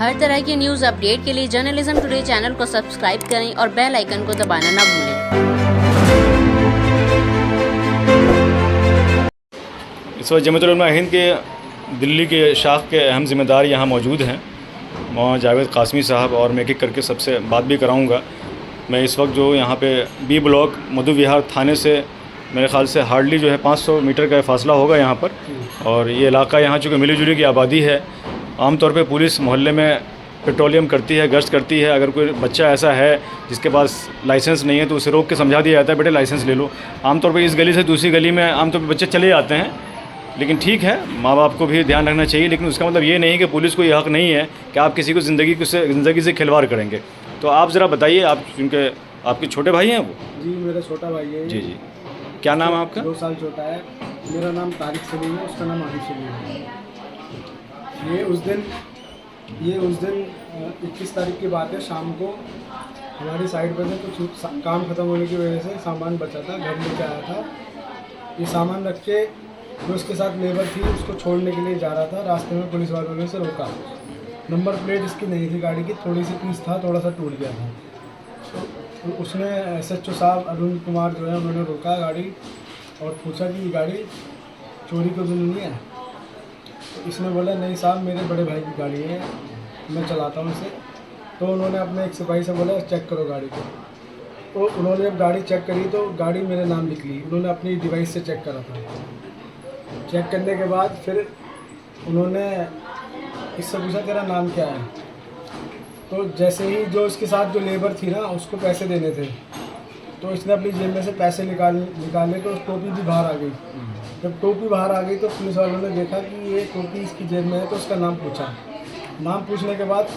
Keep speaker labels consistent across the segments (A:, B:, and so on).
A: हर तरह की news update के लिए जर्नलिज्म टुडे चैनल को सब्सक्राइब करें और बेल आइकन को दबाना ना भूलें।
B: इस वक्त जमीयत उलमा हिंद के दिल्ली के शाख के अहम ज़िम्मेदार यहाँ मौजूद हैं, मौलाना जावेद कासमी साहब, और मैं एक एक करके सबसे बात भी कराऊँगा। मैं इस वक्त जो यहाँ पे बी ब्लॉक मधु विहार थाने से मेरे ख़्याल से हार्डली जो है 500 मीटर का फासला होगा यहाँ पर, और ये इलाका यहाँ चूँकि मिली जुली की आबादी है। आमतौर पे पुलिस मोहल्ले में पेट्रोलियम करती है, गश्त करती है। अगर कोई बच्चा ऐसा है जिसके पास लाइसेंस नहीं है तो उसे रोक के समझा दिया जाता है, बेटे लाइसेंस ले लो। आमतौर पे इस गली से दूसरी गली में आमतौर पे बच्चे चले जाते हैं, लेकिन ठीक है, माँ बाप को भी ध्यान रखना चाहिए। लेकिन उसका मतलब ये नहीं कि पुलिस को ये हक़ नहीं है कि आप किसी को ज़िंदगी से खिलवाड़ करेंगे। तो आप ज़रा बताइए, आप क्योंकि आपके छोटे भाई हैं वो?
C: जी, मेरा छोटा भाई है।
B: जी जी, क्या नाम है आपका?
C: 2 साल छोटा है। मेरा नाम तारिक सलीम है, उसका नाम आरिफ सलीम है। ये उस दिन 21 तारीख की बात है। शाम को हमारी साइड पर से कुछ काम ख़त्म होने की वजह से सामान बचा था, घर लेके आया था। ये सामान रख के जो उसके साथ लेबर थी उसको छोड़ने के लिए जा रहा था। रास्ते में पुलिस वालों ने उसे रोका। नंबर प्लेट इसकी नहीं थी गाड़ी की, थोड़ी सी पीस था, थोड़ा सा टूट गया था। तो उसने SHO साहब अरुण कुमार जो है उन्होंने रोका गाड़ी और पूछा कि ये गाड़ी चोरी तो नहीं है। तो इसने बोला नहीं साहब, मेरे बड़े भाई की गाड़ी है, मैं चलाता हूँ इसे। तो उन्होंने अपने एक सिपाही से बोला चेक करो गाड़ी को। तो उन्होंने जब गाड़ी चेक करी तो गाड़ी मेरे नाम लिख ली। उन्होंने अपनी डिवाइस से चेक करा था। चेक करने के बाद फिर उन्होंने इससे पूछा तेरा नाम क्या है। तो जैसे ही जो इसके साथ जो लेबर थी ना उसको पैसे देने थे, तो इसने अपनी जेब में से पैसे निकाले तो टोपी भी बाहर आ गई। जब टोपी बाहर आ गई तो पुलिस वालों ने देखा कि ये टोपी इसकी जेब में है, तो उसका नाम पूछा। नाम पूछने के बाद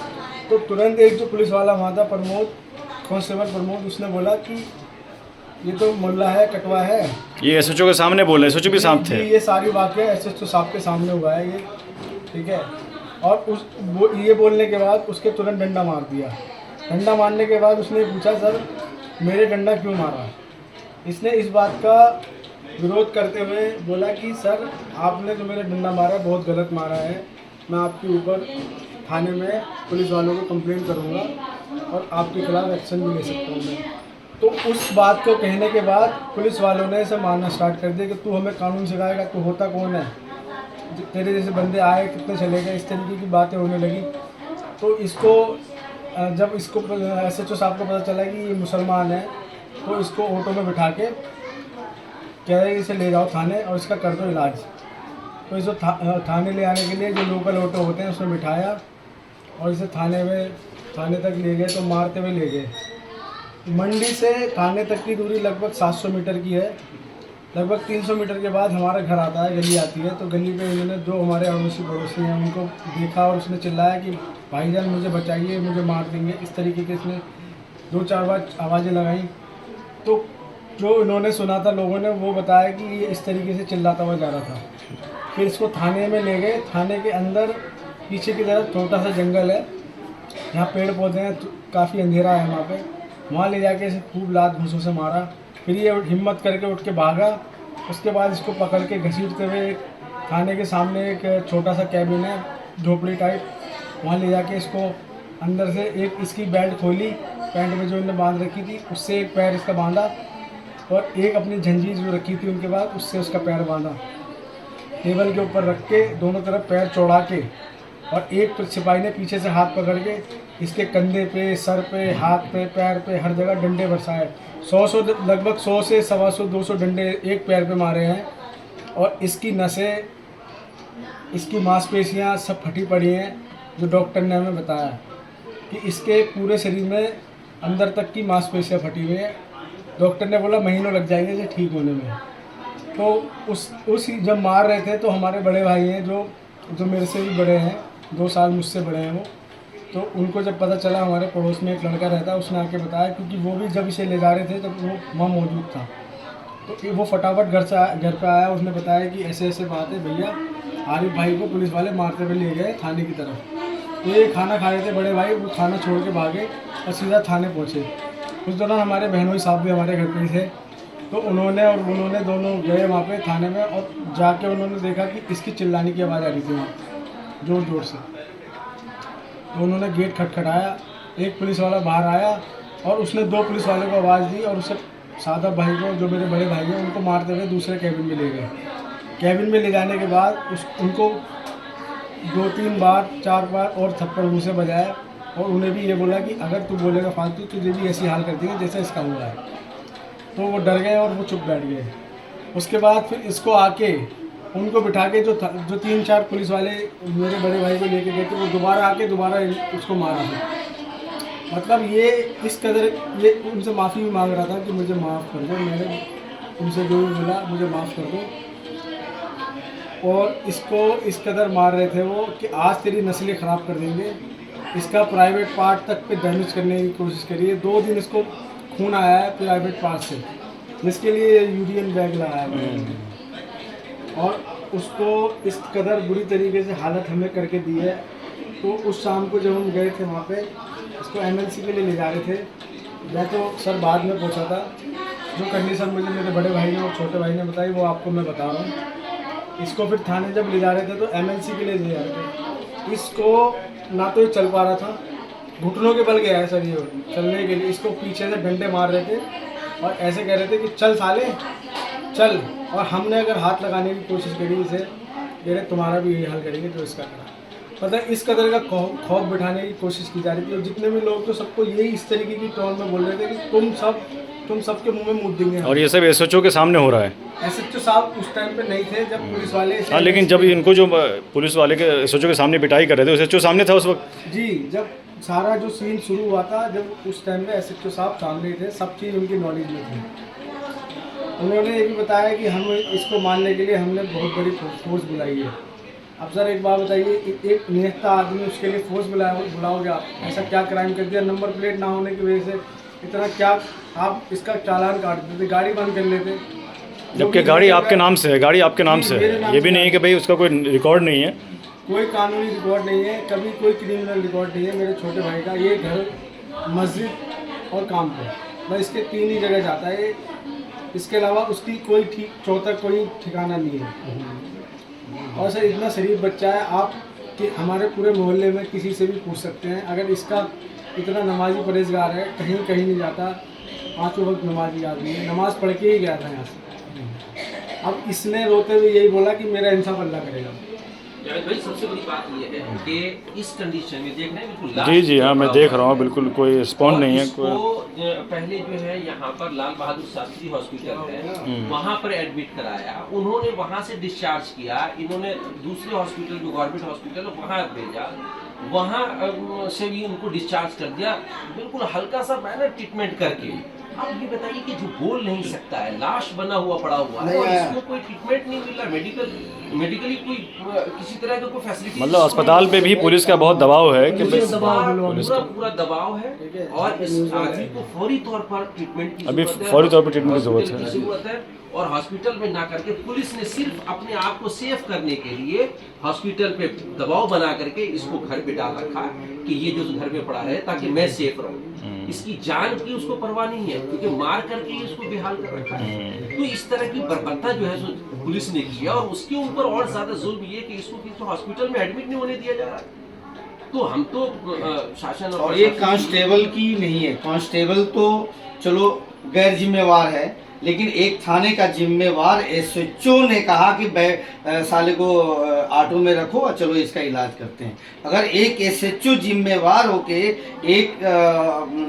C: तो तुरंत एक जो पुलिस वाला वहाँ था, कांस्टेबल प्रमोद, उसने बोला कि ये तो मुल्ला है, कटवा है।
B: ये SHO के सामने बोल रहे हैं, SHO भी साहब थे?
C: ये सारी वाक़या SHO साहब के सामने हुआ है ये, ठीक है। और ये बोलने के बाद उसके तुरंत डंडा मार दिया। डंडा मारने के बाद उसने पूछा सर मेरे डंडा क्यों मारा। इसने इस बात का विरोध करते हुए बोला कि सर आपने जो मेरे डंडा मारा बहुत गलत मारा है, मैं आपके ऊपर थाने में पुलिस वालों को कंप्लेंट करूंगा और आपके खिलाफ एक्शन भी ले सकता हूँ मैं। तो उस बात को कहने के बाद पुलिस वालों ने इसे मारना स्टार्ट कर दिया कि तू हमें कानून सिखाएगा, तू होता कौन है, तेरे जैसे बंदे आए कितने चले गए, इस तरीके की बातें होने लगी। तो इसको जब इसको SHO साहब को पता चला कि ये मुसलमान है, तो इसको ऑटो में बिठा के कह रहे इसे ले जाओ थाने और इसका कर दो इलाज। तो इसको थाने ले आने के लिए जो लोकल ऑटो होते हैं उसमें बिठाया और इसे थाने तक ले गए। तो मारते हुए ले गए। मंडी से थाने तक की दूरी लगभग 700 मीटर की है। लगभग 300 मीटर के बाद हमारा घर आता है, गली आती है। तो गली पे उन्होंने जो हमारे पड़ोसी हैं उनको देखा और उसने चिल्लाया कि भाईजान मुझे बचाइए, मुझे मार देंगे। इस तरीके के इसने 2-4 बार आवाज़ें लगाई। तो जो इन्होंने सुना था लोगों ने, वो बताया कि ये इस तरीके से चिल्लाता हुआ जा रहा था। फिर इसको थाने में ले गए। थाने के अंदर पीछे की तरफ छोटा सा जंगल है, जहाँ पेड़ पौधे हैं, काफ़ी अंधेरा है वहाँ पे। वहाँ ले जाके इसे खूब लात घूंसों से मारा। फिर ये हिम्मत करके उठ के भागा। उसके बाद इसको पकड़ के घसीटते हुए थाने के सामने एक छोटा सा कैबिन है, झोपड़ी टाइप, वहाँ ले जाके इसको अंदर से एक इसकी बेल्ट खोली, पैंट में जो इन्होंने बांध रखी थी उससे एक पैर इसका बांधा और एक अपनी जंजीर जो रखी थी उनके बाद उससे उसका पैर बांधा। टेबल के ऊपर रख के दोनों तरफ पैर चौड़ा के, और एक सिपाही ने पीछे से हाथ पकड़ के इसके कंधे पे, सर पे, हाथ पे, पैर पे, हर जगह डंडे बरसाए। लगभग 100 से 125-200 डंडे एक पैर पे मारे हैं। और इसकी नसें, इसकी मांसपेशियां सब फटी पड़ी हैं। जो डॉक्टर ने हमें बताया कि इसके पूरे शरीर में अंदर तक की मांसपेशियां फटी हुई हैं। डॉक्टर ने बोला महीनों लग जाएंगे इसे ठीक होने में। तो उस जब मार रहे थे तो हमारे बड़े भाई हैं जो मेरे से भी बड़े हैं, 2 साल मुझसे बड़े हैं वो। तो उनको जब पता चला, हमारे पड़ोस में एक लड़का रहता है, उसने आके बताया, क्योंकि वो भी जब इसे ले जा रहे थे तब वो वहाँ मौजूद था। तो वो फटाफट घर पे आया। उसने बताया कि ऐसे ऐसे बात है भैया, आरिफ भाई को पुलिस वाले मारते हुए ले गए थाने की तरफ। तो ये खाना खा रहे थे बड़े भाई, वो खाना छोड़ के भागे और सीधा थाने पहुँचे। उस दौरान हमारे बहनोई साहब भी हमारे घर पर ही थे। तो उन्होंने दोनों गए वहाँ पे थाने में और जाके उन्होंने देखा कि इसकी चिल्लाने की आवाज़ आ रही थी वहाँ ज़ोर ज़ोर से। तो उन्होंने गेट खटखटाया, एक पुलिस वाला बाहर आया और उसने 2 पुलिस वालों को आवाज़ दी और उससे सादा भाई को, जो मेरे बड़े भाई हैं, उनको मारते हुए दूसरे कैबिन में ले गए। कैबिन में ले जाने के बाद उनको 2-3 बार 4 बार और थप्पड़ मुँह से बजाया और उन्हें भी ये बोला कि अगर तू बोलेगा फालतू तुझे भी ऐसी हाल कर देंगे जैसे इसका हुआ है। तो वो डर गए और वो चुप बैठ गए। उसके बाद फिर इसको आके उनको बिठा के जो 3-4 पुलिस वाले मेरे बड़े भाई को लेके गए थे, वो दोबारा आके दोबारा उसको मारा था। मतलब ये इस कदर, ये उनसे माफ़ी भी मांग रहा था कि मुझे माफ़ कर दो, मैंने उनसे जो भी बोला मुझे माफ़ कर दो। और इसको इस कदर मार रहे थे वो कि आज तेरी नस्लें ख़राब कर देंगे, इसका प्राइवेट पार्ट तक पे डैमेज करने की कोशिश करी है। 2 दिन इसको खून आया है प्राइवेट पार्ट से, जिसके लिए यूरिन बैग लगाया है और उसको इस कदर बुरी तरीके से हालत हमें करके दी है। तो उस शाम को जब हम गए थे वहाँ पे, इसको MLC के लिए ले जा रहे थे। मैं तो सर बाद में पहुँचा था, जो कंडीशन मुझे मेरे बड़े भाई ने और छोटे भाई ने बताई वो आपको मैं बता रहा हूँ। इसको फिर थाने जब ले जा रहे थे तो MLC के लिए ले जा रहे थे। इसको ना तो ये चल पा रहा था, घुटनों के बल गया है सर ये चलने के लिए। इसको पीछे से डंडे मार रहे थे और ऐसे कह रहे थे कि चल साले चल, और हमने अगर हाथ लगाने की कोशिश करी इसे, कह रहे तुम्हारा भी यही हाल करेंगे तो इसका करा। पता है इस कदर का खौफ बिठाने की कोशिश की जा रही थी और जितने भी लोग तो सबको यही इस तरीके की टोन में बोल रहे थे कि तुम सबके मुंह में मूत देंगे।
B: और ये सब SHO के सामने हो रहा है।
C: SHO साहब उस टाइम पे नहीं थे जब पुलिस वाले।
B: हाँ, लेकिन जब इनको जो पुलिस वाले के SHO के सामने पिटाई कर रहे थे, SHO सामने था उस वक्त
C: जी। जब सारा जो सीन शुरू हुआ था, जब उस टाइम पे SHO साहब सामने थे, सब चीज़ उनकी नॉलेज में थी। उन्होंने ये भी बताया कि हम इसको मारने के लिए हमने बहुत बड़ी फोर्स बुलाई है। अब सर एक बात बताइए, एक निहत्था आदमी उसके लिए फोर्स बुलाओगे आप? ऐसा क्या क्राइम कर दिया? नंबर प्लेट ना होने की वजह से इतना क्या, आप इसका चालान काट देते, गाड़ी बंद कर लेते,
B: जबकि गाड़ी आपके नाम से है, गाड़ी आपके नाम से है। ये भी नहीं है कि भाई उसका कोई रिकॉर्ड नहीं है,
C: कोई कानूनी रिकॉर्ड नहीं है, कभी कोई क्रिमिनल रिकॉर्ड नहीं है मेरे छोटे भाई का। ये घर, मस्जिद और काम पे, बस इसके 3 ही जगह जाता है। इसके अलावा उसकी कोई चौथा कोई ठिकाना नहीं है। और सर इतना शरीफ बच्चा है, आप कि हमारे पूरे मोहल्ले में किसी से भी पूछ सकते हैं, अगर इसका इतना नमाजी परहेजगार है, कहीं नहीं जाता, 5 वक्त नमाजी आदमी है, नमाज पढ़ के ही गया था यहाँ से। अब इसने रोते हुए यही बोला कि मेरा इंसाफ अल्लाह करेगा।
D: भाई सबसे बड़ी बात ये है कि इस कंडीशन में देख रहे हैं बिल्कुल
B: जी हाँ, मैं देख रहा हूँ, बिल्कुल कोई रिस्पॉन्ड नहीं है।
D: कोई पहले जो है यहाँ पर लाल बहादुर शास्त्री हॉस्पिटल है, वहाँ पर एडमिट कराया, उन्होंने वहाँ से डिस्चार्ज किया, इन्होंने दूसरे हॉस्पिटल जो गवर्नमेंट हॉस्पिटल है वहाँ भेजा, वहाँ से भी उनको डिस्चार्ज कर दिया, बिल्कुल हल्का सा माइनर ट्रीटमेंट करके। अब ये बताइए कि जो बोल नहीं सकता है, लाश बना हुआ पड़ा हुआ है और इसको कोई ट्रीटमेंट नहीं मिल रहा, मेडिकली कोई किसी तरह का कोई फैसिलिटी,
B: मतलब अस्पताल पे भी पुलिस का बहुत दबाव है कि
D: पूरा दबाव है और इस आदमी को फौरी तौर पर ट्रीटमेंट की
B: अभी फौरी तौर पर ट्रीटमेंट की
D: जरूरत है। और हॉस्पिटल में ना करके पुलिस ने सिर्फ अपने आप को सेफ करने के लिए हॉस्पिटल पे दबाव बना करके इसको घर पे डाल रखा कि ये जो घर में पड़ा रहे ताकि मैं सेफ रहूं। इसकी जान की उसको परवाह नहीं है, क्योंकि मार करके ही इसको बेहाल कर रखा है। तो इस तरह की बर्बरता जो है पुलिस ने किया और उसके ऊपर और ज्यादा जुल्म ये कि इसको किसी हॉस्पिटल में एडमिट नहीं होने दिया जा रहा है। तो हम तो शासन
E: और ये कांस्टेबल की नहीं है, कांस्टेबल तो चलो गैर जिम्मेवार है, लेकिन एक थाने का जिम्मेवार SHO ने कहा कि साले को ऑटो में रखो और चलो इसका इलाज करते हैं। अगर एक SHO जिम्मेवार होके एक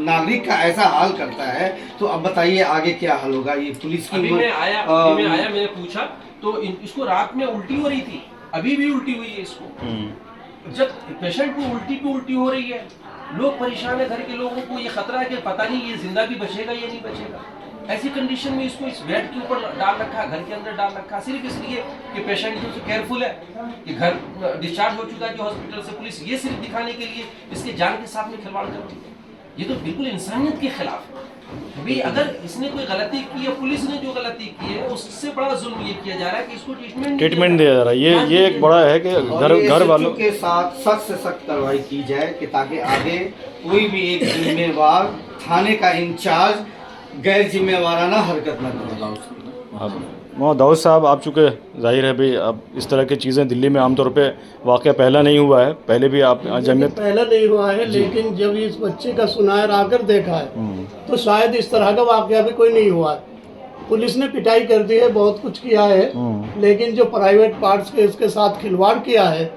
E: नागरिक का ऐसा हाल करता है तो अब बताइए आगे क्या हाल होगा। ये पुलिस की
D: मैं आया मैंने पूछा तो इसको रात में उल्टी हो रही थी, अभी भी उल्टी हुई है इसको। जब पेशेंट को उल्टी हो रही है, लोग परेशान है, घर के लोगों को ये खतरा है कि पता नहीं ये जिंदा भी बचेगा या नहीं बचेगा। ऐसी कंडीशन में इसको इस बेड के ऊपर डाल रखा, घर के अंदर डाल रखा, सिर्फ इसलिए कि पेशेंट जो केयरफुल है कि घर डिस्चार्ज हो चुका है जो हॉस्पिटल से, पुलिस ये सिर्फ दिखाने के लिए इसके जान के साथ में खिलवाड़ कर रही है। ये तो बिल्कुल इंसानियत के खिलाफ है। भाई अगर इसने कोई गलती की है, पुलिस ने जो गलती की है, उससे बड़ा जुल्म ये किया जा रहा है कि इसको ट्रीटमेंट दिया जा रहा है।
B: ये एक बड़ा है कि घर वालों
E: के साथ सख्त से सख्त कार्रवाई की जाए कि ताकि आगे कोई भी एक जिम्मेवार थाने का इंचार्ज गैर जिम्मेवाराना हरकत न करे।
B: मोहम्मद दाऊद साहब, आप चूँकि जाहिर है भाई अब इस तरह की चीज़ें दिल्ली में आमतौर पे वाक़या पहला नहीं हुआ है, पहले भी आप जमीयत
F: पहला नहीं हुआ है, लेकिन जब इस बच्चे का सुनायर आकर देखा है तो शायद इस तरह का वाकया भी कोई नहीं हुआ है। पुलिस ने पिटाई कर दी है, बहुत कुछ किया है, लेकिन जो प्राइवेट पार्ट्स के इसके साथ खिलवाड़ किया है,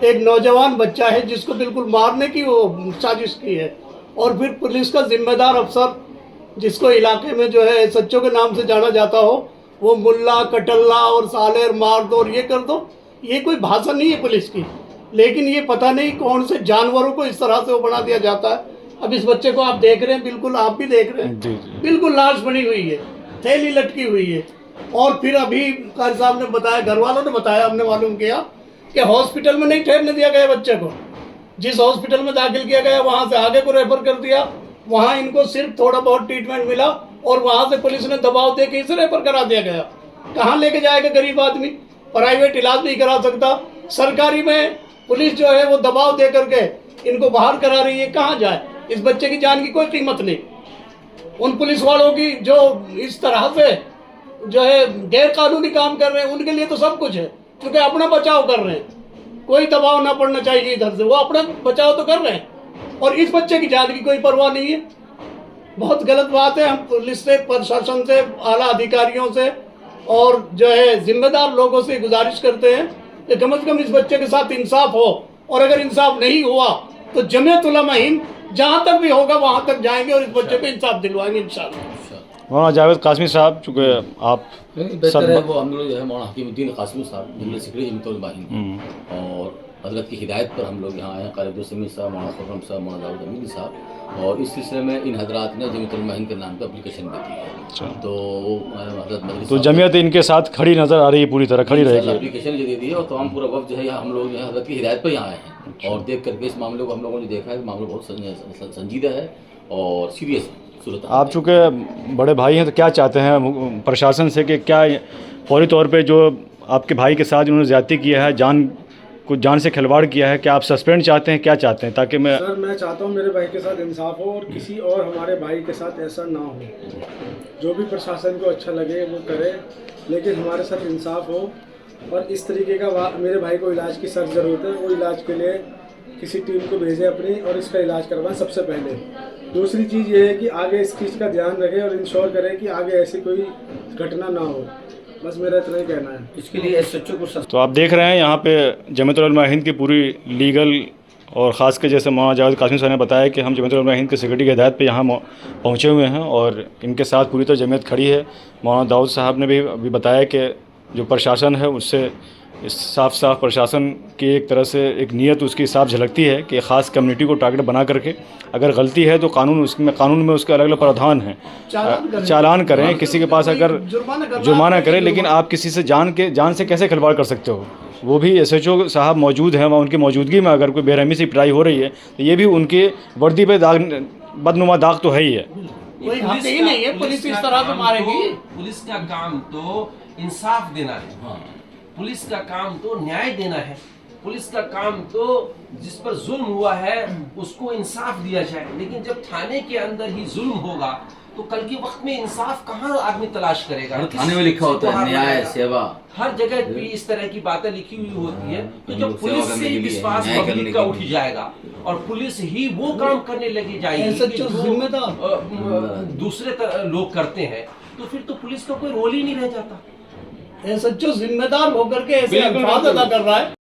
F: एक नौजवान बच्चा है जिसको बिल्कुल मारने की वो साजिश की है, और फिर पुलिस का जिम्मेदार अफसर जिसको इलाके में जो है सच्चों के नाम से जाना जाता हो, वो मुल्ला कटल्ला और सालेर मार दो और ये कर दो, ये कोई भाषा नहीं है पुलिस की। लेकिन ये पता नहीं कौन से जानवरों को इस तरह से वो बना दिया जाता है। अब इस बच्चे को आप देख रहे हैं, बिल्कुल आप भी देख रहे हैं, बिल्कुल लाश बनी हुई है, थैली लटकी हुई है। और फिर अभी कारी साहब ने बताया, घर वालों ने बताया, हमने मालूम किया कि हॉस्पिटल में नहीं ठहरने दिया गया बच्चे को। जिस हॉस्पिटल में दाखिल किया गया वहाँ से आगे को रेफर कर दिया, वहाँ इनको सिर्फ थोड़ा बहुत ट्रीटमेंट मिला और वहाँ से पुलिस ने दबाव दे के इसे रेफर करा दिया गया। कहाँ लेके जाएगा गरीब आदमी, प्राइवेट इलाज नहीं करा सकता, सरकारी में पुलिस जो है वो दबाव दे करके इनको बाहर करा रही है, कहाँ जाए। इस बच्चे की जान की कोई कीमत नहीं। उन पुलिस वालों की जो इस तरह से जो है गैर कानूनी काम कर रहे हैं, उनके लिए तो सब कुछ है, क्योंकि अपना बचाव कर रहे हैं, कोई दबाव ना पड़ना चाहिए इधर से, वो अपना बचाव तो कर रहे हैं, और इस बच्चे की जान की कोई परवाह नहीं है। बहुत गलत बात है। हम पुलिस से, प्रशासन से, आला अधिकारियों से और जो है जिम्मेदार लोगों से गुजारिश करते हैं कि कम से कम इस बच्चे के साथ इंसाफ हो, और अगर इंसाफ नहीं हुआ तो जमीयत उलमा हिंद जहाँ तक भी होगा वहाँ तक जाएंगे और इस बच्चे को इंसाफ दिलवाएंगे इंशाअल्लाह।
B: मौलाना जावेद कासमी साहब, चूँकि आप
G: बेहतर है वो हम लोग जो है मौलाना हकीमुद्दीन कासमी साहब जनरल सेक्रेटरी जमीयत उलमा हिंद, और हजरत की हिदायत पर हम लोग यहाँ आए हैं, कारी अब्दुल साहब, मौलाना खुर्रम साहब, मौलाना दाऊद अमीन साहब, और इस सिलसिले में इन हजरात ने जमीयत उलमा हिंद के नाम पर एप्लीकेशन दी है। तो हजरत मजलिस
B: तो जमीयत इनके साथ खड़ी नज़र आ रही है, पूरी तरह खड़ी रहेगी।
G: एप्लीकेशन जो दे दी है, और तमाम पूरा वक्त जो है हम लोग जो है हजरत की हिदायत पर यहाँ आए हैं, और देख करके इस मामले को हम लोगों ने देखा है, मामला बहुत संजीदा है और सीरियस सूरत।
B: आप चूँकि बड़े भाई हैं तो क्या चाहते हैं प्रशासन से कि क्या फौरी तौर पे जो आपके भाई के साथ उन्होंने ज़्यादती किया है, जान से खिलवाड़ किया है, क्या आप सस्पेंड चाहते हैं, क्या चाहते हैं? ताकि
C: सर मैं चाहता हूँ मेरे भाई के साथ इंसाफ हो और किसी और हमारे भाई के साथ ऐसा ना हो। जो भी प्रशासन को अच्छा लगे वो करे, लेकिन हमारे साथ इंसाफ हो। और इस तरीके का मेरे भाई को इलाज की सख्त ज़रूरत है, वो इलाज के लिए किसी टीम को भेजें अपनी और इसका इलाज करवाएं सबसे पहले। दूसरी चीज़ ये है कि आगे इस चीज़ का ध्यान रखें और इंश्योर करें कि आगे ऐसी कोई घटना ना हो। बस मेरा इतना ही कहना है।
E: इसके लिए एसएचओ को
B: तो आप देख रहे हैं यहाँ पे जमीयत उलमा हिंद की पूरी लीगल और ख़ास कर जैसे मौलाना जावेद कासमी साहब ने बताया कि हम जमीयत उलमा हिंद के सेक्रेटरी की हिदायत पे यहाँ पहुँचे हुए हैं और इनके साथ पूरी तरह जमीयत खड़ी है। मौलाना दाऊद साहब ने भी अभी बताया कि जो प्रशासन है उससे इस साफ प्रशासन की एक तरह से एक नीयत उसकी साफ झलकती है कि ख़ास कम्युनिटी को टारगेट बना करके अगर गलती है तो कानून में उसके अलग अलग प्रावधान हैं, चालान करें, किसी के पास अगर जुर्माना करें, लेकिन आप किसी से जान से कैसे खिलवाड़ कर सकते हो। वो भी एसएचओ साहब मौजूद हैं, वहाँ उनकी मौजूदगी में अगर कोई बेरहमी से पिटाई हो रही है तो ये भी उनके वर्दी पे बदनुमा दाग तो है ही है।
F: कोई हक ही नहीं है, पुलिस इस तरह से मारेगी।
D: पुलिस का काम तो इंसाफ देना है, पुलिस का काम तो न्याय देना है, पुलिस का काम तो जिस पर जुल्म हुआ है उसको इंसाफ दिया जाए। लेकिन जब थाने के अंदर ही जुल्म होगा तो कल के वक्त में इंसाफ कहाँ आदमी तलाश करेगा?
G: थाने में लिखा होता है न्याय सेवा,
D: हर जगह भी इस तरह की बातें लिखी हुई होती है। तो जब पुलिस से विश्वास पब्लिक का उठ जाएगा और पुलिस ही वो काम करने लगी जाएगी दूसरे लोग करते हैं, तो फिर तो पुलिस का कोई रोल ही नहीं रह जाता।
F: एसएचओ जिम्मेदार होकर के ऐसे अल्फाज अदा कर रहा है।